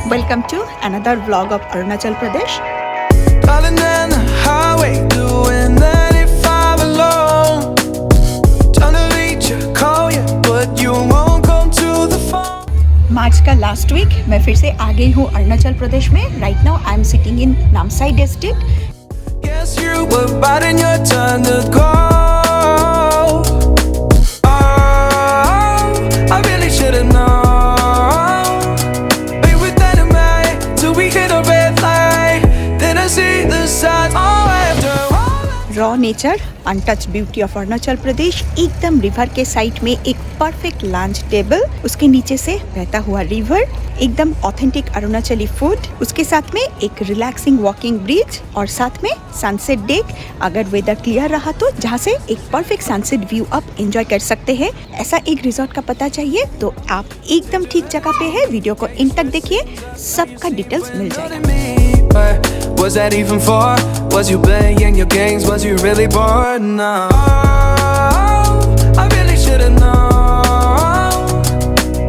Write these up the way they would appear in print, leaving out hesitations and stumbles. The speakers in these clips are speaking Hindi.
Welcome to another vlog of Arunachal Pradesh. Darling down the highway, doing 95 alone. Trying to reach you, call you, but you won't come to the phone. मार्च का लास्ट वीक मैं फिर से आ गई हूँ अरुणाचल प्रदेश में. Right now I am sitting in Namsai district. Guess you were biting your turn to go. Oh, I really should've known. Raw nature, untouched beauty of Arunachal Pradesh. एकदम रिवर के साइड में एक परफेक्ट लंच टेबल, उसके नीचे से बहता हुआ रिवर, एकदम ऑथेंटिक अरुणाचली फूड, उसके साथ में एक रिलैक्सिंग वॉकिंग ब्रिज और साथ में सनसेट डेक. अगर वेदर क्लियर रहा तो जहाँ से एक परफेक्ट सनसेट व्यू आप एंजॉय कर सकते हैं. ऐसा एक रिजॉर्ट का पता चाहिए तो आप एकदम ठीक जगह पे है. वीडियो को इन तक देखिए, सबका डिटेल्स मिल जाएगा. Was that even for? Was you playing your games? Was you really bored? No. I really should've known.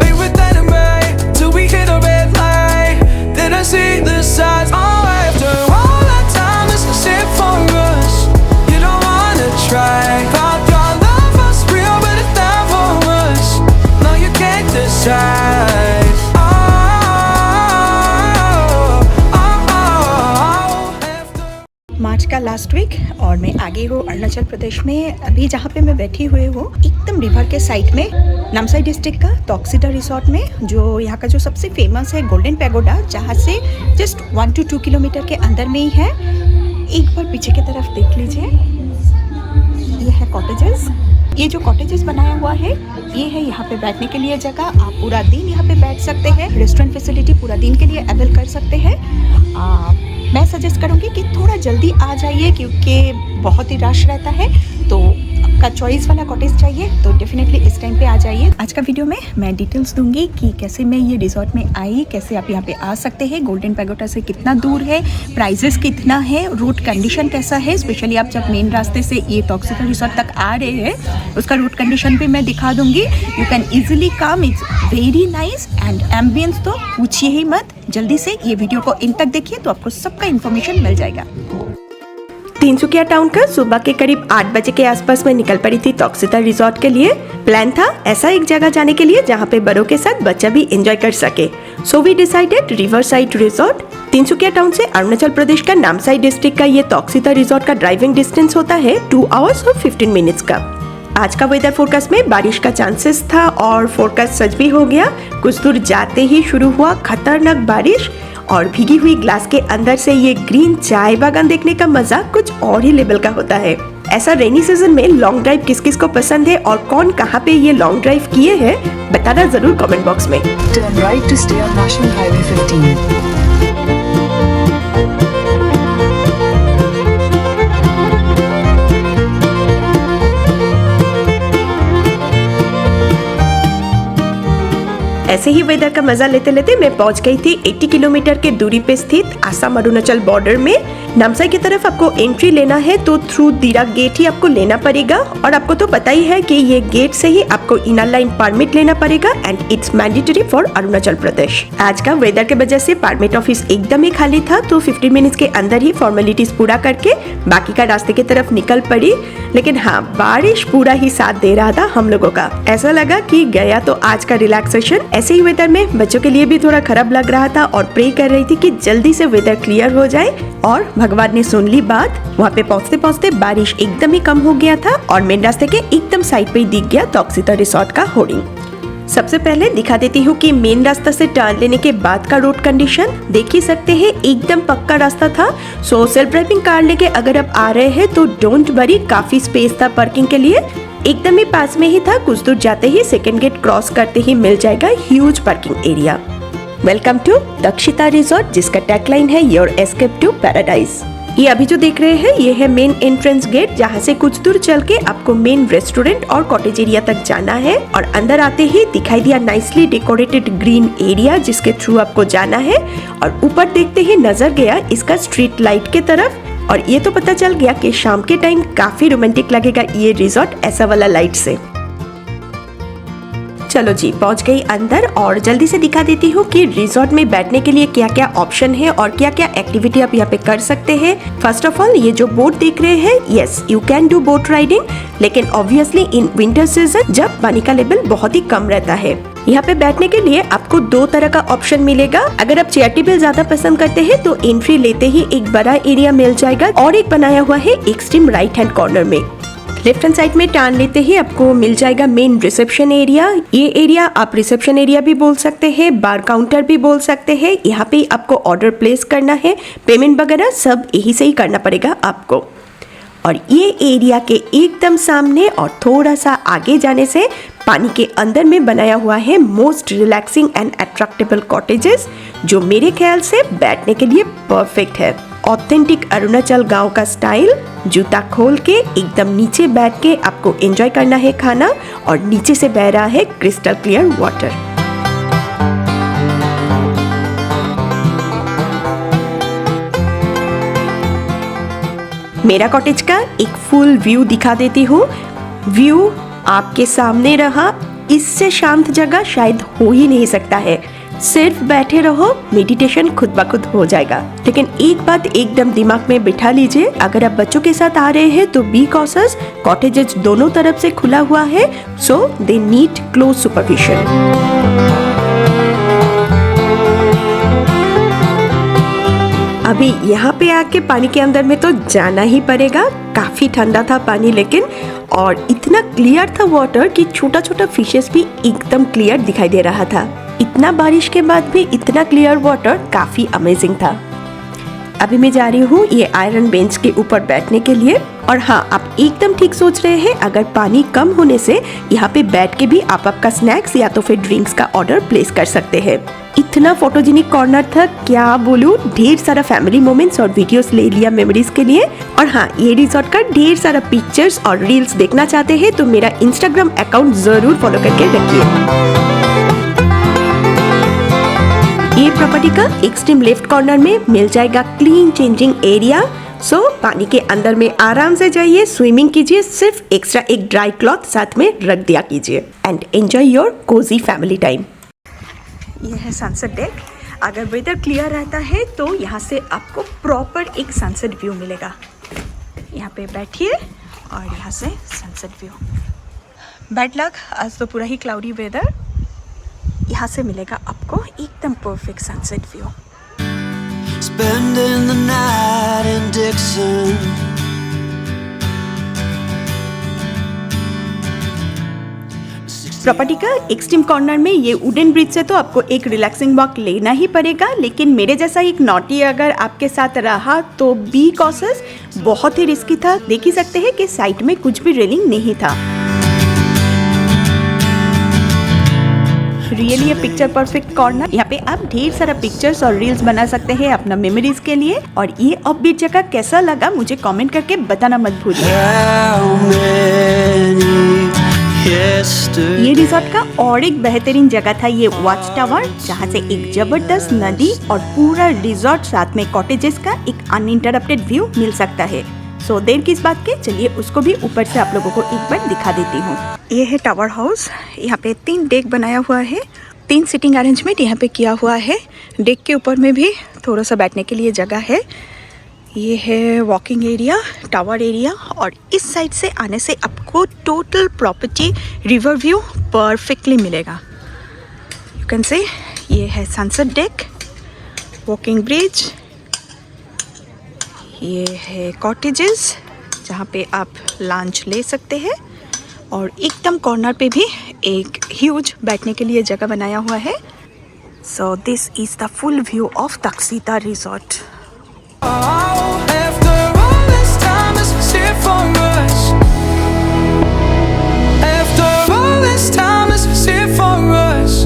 Be with that and right till we hit a red light. Didn't see the signs. Oh, after all that time, it's just it for us. You don't wanna try. Thought your love was real, but it never was. No, you can't decide. मार्च का लास्ट वीक और मैं आ गई हूँ अरुणाचल प्रदेश में. अभी जहाँ पे मैं बैठी हुई हूँ एकदम रिवर के साइड में नामसाई डिस्ट्रिक्ट का तोक्सीता रिसोर्ट में, जो यहाँ का जो सबसे फेमस है गोल्डन पैगोडा, जहाँ से जस्ट 1 to 2 किलोमीटर के अंदर में ही है. एक बार पीछे की तरफ देख लीजिए, ये है कॉटेजेस. ये जो कॉटेजेस बनाया हुआ है ये है यहाँ पे बैठने के लिए जगह. आप पूरा दिन यहाँ पे बैठ सकते हैं. रेस्टोरेंट फैसिलिटी पूरा दिन के लिए अवेल कर सकते हैं. मैं सजेस्ट करूँगी कि थोड़ा जल्दी आ जाइए क्योंकि बहुत ही रश रहता है. तो आपका चॉइस वाला कॉटेज चाहिए तो डेफिनेटली इस टाइम पे आ जाइए. आज का वीडियो में मैं डिटेल्स दूंगी कि कैसे मैं ये रिजॉर्ट में आई, कैसे आप यहाँ पे आ सकते हैं, गोल्डन पैगोडा से कितना दूर है, प्राइजेस कितना है, रूट कंडीशन कैसा है. स्पेशली आप जब मेन रास्ते से ये तोक्सीता रिसोर्ट तक आ रहे हैं उसका रूट कंडीशन भी मैं दिखा दूंगी. You can easily come, it's very nice and ambience तो पूछिए ही मत. जल्दी से ये वीडियो को इन तक देखिए तो आपको सबका इन्फॉर्मेशन मिल जाएगा. तिनसुकिया टाउन का सुबह के करीब 8 बजे के आसपास में निकल पड़ी थी तोक्सीता रिसोर्ट के लिए. प्लान था ऐसा एक जगह जाने के लिए जहाँ पे बड़ों के साथ बच्चा भी एंजॉय कर सके. So we decided river side resort. Tinsukia town से अरुणाचल प्रदेश का नामसाई डिस्ट्रिक्ट का ये तोक्सीता रिसोर्ट का ड्राइविंग डिस्टेंस होता है 2 hours और 15 minutes का. आज का वेदर फोरकास्ट में बारिश का चांसेस था और फोरकास्ट सच भी हो गया. कुछ दूर जाते ही शुरू हुआ खतरनाक बारिश और भीगी हुई ग्लास के अंदर से ये ग्रीन चाय बागान देखने का मजा कुछ और ही लेवल का होता है. ऐसा रेनी सीजन में लॉन्ग ड्राइव किस किस को पसंद है और कौन कहाँ पे ये लॉन्ग ड्राइव किए हैं बताना जरूर कमेंट बॉक्स में. Turn right to stay on National Highway 15. ऐसे ही वेदर का मजा लेते लेते मैं पहुंच गई थी 80 किलोमीटर के दूरी पे स्थित आसाम अरुणाचल बॉर्डर में. नामसाई की तरफ आपको एंट्री लेना है तो थ्रू दिरा गेट ही आपको लेना पड़ेगा. और आपको तो पता ही है कि ये गेट से ही आपको इनर लाइन परमिट लेना पड़ेगा and it's mandatory for Arunachal Pradesh. आज का वेदर के वजह से परमिट ऑफिस एकदम ही खाली था तो 15 मिनट्स के अंदर ही फॉर्मेलिटीज पूरा करके बाकी का रास्ते की तरफ निकल पड़ी. लेकिन हाँ, बारिश पूरा ही साथ दे रहा था हम लोगों का. ऐसा लगा कि गया तो आज का रिलैक्सेशन. ऐसे ही वेदर में बच्चों के लिए भी थोड़ा खराब लग रहा था और प्रे कर रही थी कि जल्दी से वेदर क्लियर हो जाए. और भगवान ने सुन ली बात. वहाँ पे पहुँचते पहुँचते बारिश एकदम ही कम हो गया था और मेन रास्ते के एकदम साइड पे ही दिख गया तोक्सीता रिसोर्ट का होर्डिंग. सबसे पहले दिखा देती हूँ कि मेन रास्ता से टर्न लेने के बाद का रोड कंडीशन देख ही सकते हैं. एकदम पक्का रास्ता था. सो सेल्फ ड्राइविंग कार लेके अगर आप आ रहे हैं तो डोंट वरी, काफी स्पेस था पार्किंग के लिए. एकदम ही पास में ही था. कुछ दूर जाते ही सेकंड गेट क्रॉस करते ही मिल जाएगा huge parking area. Welcome to Toksita resort, जिसका टैगलाइन है योर एस्केप टू पैराडाइज. ये अभी जो देख रहे हैं ये है मेन एंट्रेंस गेट, जहाँ से कुछ दूर चल के आपको मेन रेस्टोरेंट और कॉटेज एरिया तक जाना है. और अंदर आते ही दिखाई दिया नाइसली डेकोरेटेड ग्रीन एरिया जिसके थ्रू आपको जाना है. और ऊपर देखते ही नजर गया इसका स्ट्रीट लाइट के तरफ. और ये तो पता चल गया कि शाम के टाइम काफी रोमांटिक लगेगा ये रिसोर्ट ऐसा वाला लाइट से. चलो जी पहुंच गई अंदर और जल्दी से दिखा देती हूँ कि रिजॉर्ट में बैठने के लिए क्या क्या ऑप्शन है और क्या क्या एक्टिविटी आप यहाँ पे कर सकते हैं। फर्स्ट ऑफ ऑल ये जो बोट देख रहे हैं, yes you can do boat riding, लेकिन ऑब्वियसली इन विंटर सीजन जब पानी का लेवल बहुत ही कम रहता है। यहाँ पे बैठने के लिए आपको दो तरह का ऑप्शन मिलेगा। अगर आप चेयर टेबल ज्यादा पसंद करते हैं तो एंट्री लेते ही एक बड़ा एरिया मिल जाएगा और एक बनाया हुआ है एक्सट्रीम राइट हैंड कॉर्नर में। लेफ्ट हैंड साइड में टर्न लेते ही आपको मिल जाएगा मेन रिसेप्शन एरिया। ये एरिया आप रिसेप्शन एरिया भी बोल सकते हैं, बार काउंटर भी बोल सकते हैं। यहाँ पे आपको ऑर्डर प्लेस करना है, पेमेंट वगैरह सब यही से ही करना पड़ेगा आपको। और ये एरिया के एकदम सामने और थोड़ा सा आगे जाने से पानी के अंदर में बनाया हुआ है मोस्ट रिलैक्सिंग एंड अट्रैक्टेबल कॉटेजेस, जो मेरे ख्याल से बैठने के लिए परफेक्ट है। ऑथेंटिक अरुणाचल गांव का स्टाइल, जूता खोल के एकदम नीचे बैठ के आपको एंजॉय करना है खाना और नीचे से बह रहा है क्रिस्टल क्लियर वाटर। मेरा कॉटेज का एक फुल व्यू दिखा देती हूँ। व्यू आपके सामने रहा, इससे शांत जगह शायद हो ही नहीं सकता है। सिर्फ बैठे रहो, मेडिटेशन खुद ब खुद हो जाएगा। लेकिन एक बात एकदम दिमाग में बिठा लीजिए, अगर आप बच्चों के साथ आ रहे हैं तो बी कॉशस, कॉटेजेस दोनों तरफ से खुला हुआ है, सो दे नीड क्लोज सुपरविजन। अभी यहाँ पे आके पानी के अंदर में तो जाना ही पड़ेगा। काफी ठंडा था पानी लेकिन, और इतना क्लियर था वाटर कि छोटा छोटा फिशेस भी एकदम क्लियर दिखाई दे रहा था। इतना बारिश के बाद भी इतना क्लियर वाटर काफी अमेजिंग था। अभी मैं जा रही हूँ ये आयरन बेंच के ऊपर बैठने के लिए। और हाँ, आप एकदम ठीक सोच रहे हैं, अगर पानी कम होने से यहाँ पे बैठ के भी आप आपका स्नैक्स या तो फिर ड्रिंक्स का ऑर्डर प्लेस कर सकते हैं। इतना फोटोजेनिक कॉर्नर था, क्या बोलूं, ढेर सारा फैमिली मोमेंट्स और वीडियोस ले लिया मेमोरीज के लिए। और हाँ, ये रिजॉर्ट का ढेर सारा पिक्चर्स और रील्स देखना चाहते हैं तो मेरा इंस्टाग्राम अकाउंट जरूर फॉलो करके रखिए। ये प्रॉपर्टी का एक्सट्रीम लेफ्ट कॉर्नर में मिल जाएगा क्लीन चेंजिंग एरिया। सो पानी के अंदर में आराम से जाइए, स्विमिंग कीजिए, सिर्फ एक्स्ट्रा एक ड्राई क्लॉथ साथ में रख दिया कीजिए and enjoy your cosy family time. ये है सनसेट डेक। अगर वेदर क्लियर रहता है तो यहाँ से आपको प्रॉपर एक सनसेट व्यू मिलेगा। यहाँ पे बैठिए और यहाँ से सनसेट व्यू। बैड लक, आज तो पूरा ही क्लाउडी वेदर। यहाँ से मिलेगा आपको एकदम perfect sunset view. Spending the night in Dixon. Property का एक्सट्रीम कॉर्नर में ये वुडन ब्रिज से तो आपको एक रिलैक्सिंग वॉक लेना ही पड़ेगा, लेकिन मेरे जैसा एक नॉटी अगर आपके साथ रहा तो बी कॉशस। बहुत ही रिस्की था। देख ही सकते हैं कि साइड में कुछ भी रेलिंग नहीं था। रियली ये पिक्चर परफेक्ट कॉर्नर। यहाँ पे आप ढेर सारा पिक्चर्स और रील्स बना सकते हैं अपना मेमोरीज के लिए। और ये अपबीट जगह कैसा लगा मुझे कमेंट करके बताना मत भूलिए। ये रिजॉर्ट का और एक बेहतरीन जगह था ये वॉच टावर, जहाँ से एक जबरदस्त नदी और पूरा रिजॉर्ट साथ में कॉटेजेस का एक अनइंटरप्टेड व्यू मिल सकता है। सो देर किस बात के, चलिए उसको भी ऊपर से आप लोगों को एक बार दिखा देती हूँ। ये है टावर हाउस। यहाँ पे 3 डेक बनाया हुआ है, 3 सिटिंग अरेंजमेंट यहाँ पे किया हुआ है। डेक के ऊपर में भी थोड़ा सा बैठने के लिए जगह है। ये है वॉकिंग एरिया, टावर एरिया, और इस साइड से आने से आपको total property river view perfectly मिलेगा। यू कैन से ये है सनसेट डेक, वॉकिंग ब्रिज, ये है कॉटेजेस जहाँ पे आप लंच ले सकते हैं, और एकदम कॉर्नर पे भी एक ह्यूज बैठने के लिए जगह बनाया हुआ है। So this is the full view of Taksita resort. After all this time, is it for us? After all this time, is it for us?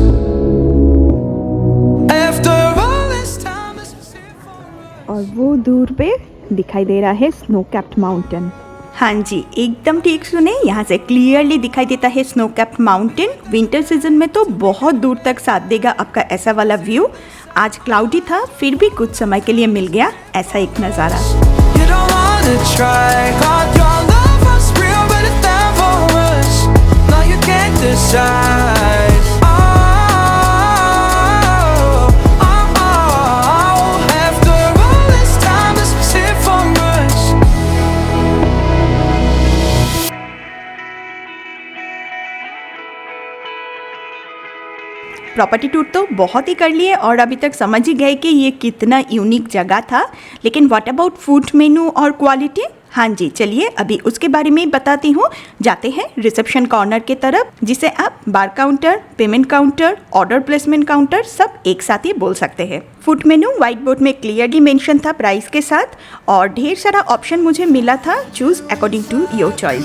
After all this time, is it for us? और वो दूर पे दिखाई दे रहा है स्नो कैप्ड माउंटेन। हाँ जी, एकदम ठीक सुने, यहाँ से क्लियरली दिखाई देता है snow capped mountain. Winter season में तो बहुत दूर तक साथ देगा आपका ऐसा वाला व्यू। आज क्लाउडी था, फिर भी कुछ समय के लिए मिल गया ऐसा एक नज़ारा। You don't wanna try, 'cause your love was real, but it's not for us. No, you can't decide. Property tour तो बहुत ही कर लिए और अभी तक समझ ही गए कि ये कितना यूनिक जगह था, लेकिन व्हाट अबाउट फूड मेनू और क्वालिटी? हाँ जी, चलिए अभी उसके बारे में बताती हूँ। जाते हैं रिसेप्शन कॉर्नर के तरफ, जिसे आप bar counter, payment counter, order placement counter सब एक साथ ही बोल सकते हैं। फूड मेनू व्हाइट बोर्ड में क्लियरली मेंशन था प्राइस के साथ, और ढेर सारा ऑप्शन मुझे मिला था, choose according to your choice.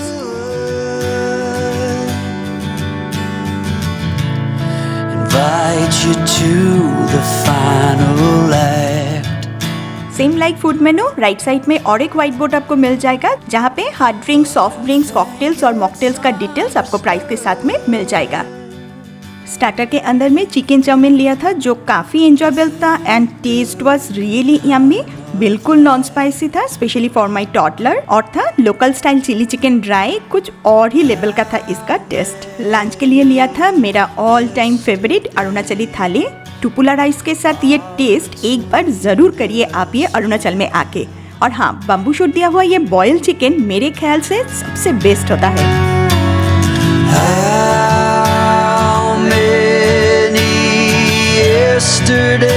Invite you to the final act. Same like food menu right side में और एक व्हाइट बोर्ड आपको मिल जाएगा, जहाँ पे hard drinks, soft drinks, cocktails और मॉकटेल्स का डिटेल्स आपको प्राइस के साथ में मिल जाएगा। स्टार्टर के अंदर में चिकन चाउमीन लिया था जो काफ़ी एंजॉयबल था and taste was really yummy. बिल्कुल नॉन स्पाइसी था, स्पेशली फॉर माय टॉडलर, और था local style chilli chicken dry, कुछ और ही लेवल का था इसका टेस्ट। लंच के लिए लिया था मेरा ऑल टाइम फेवरेट अरुणाचली थाली टुपुला राइस के साथ। ये टेस्ट एक बार ज़रूर करिए आप ये अरुणाचल में आके। और हाँ, बम्बू शूट दिया हुआ ये बॉयल चिकन मेरे ख्याल से सबसे बेस्ट होता है। How many yesterdays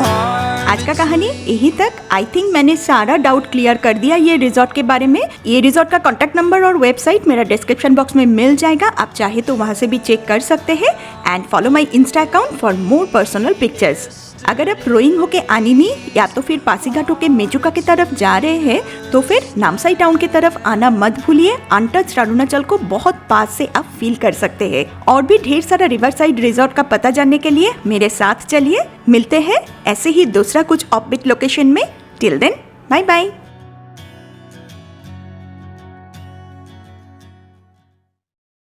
are आज का कहानी यही तक। आई थिंक मैंने सारा डाउट क्लियर कर दिया ये रिजॉर्ट के बारे में। ये रिजॉर्ट का कॉन्टैक्ट नंबर और वेबसाइट मेरा डिस्क्रिप्शन बॉक्स में मिल जाएगा, आप चाहे तो वहां से भी चेक कर सकते हैं। And follow my Insta account for more personal pictures. अगर आप रोइंग होके आनिमी या तो फिर पासीघाट होके मेचुका की तरफ जा रहे हैं तो फिर नामसाई टाउन की तरफ आना मत भूलिए। अनटच्ड अरुणाचल को बहुत पास से आप फील कर सकते हैं। और भी ढेर सारा रिवर साइड रिजॉर्ट का पता जानने के लिए मेरे साथ चलिए। मिलते हैं ऐसे ही दूसरा कुछ ऑफबीट लोकेशन में। Till then, bye bye.